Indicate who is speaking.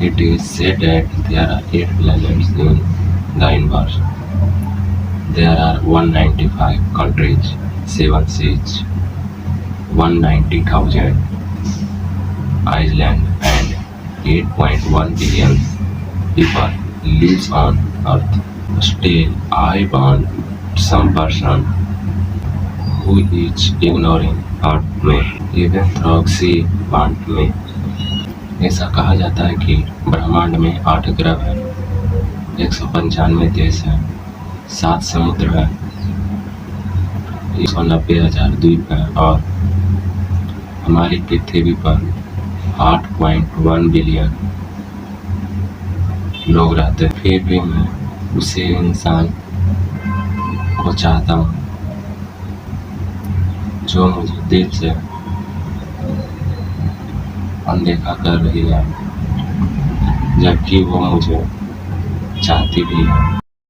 Speaker 1: It is said that there are 8 planets in the universe. There are 195 countries, 7 seas, 190,000 islands, and 8.1 billion people lives on Earth. Still, I want some person who is ignoring Earth में, even though she want me. ऐसा कहा जाता है कि ब्रह्मांड में 8 ग्रह है, 195 देश है, 7 समुद्र है, 190,000 द्वीप है और हमारी पृथ्वी पर 8.1 बिलियन लोग रहते हैं। फिर भी मैं उसी इंसान को चाहता हूँ जो मुझे दिल से अनदेखा कर रही है, जबकि वो मुझे चाहती भी है।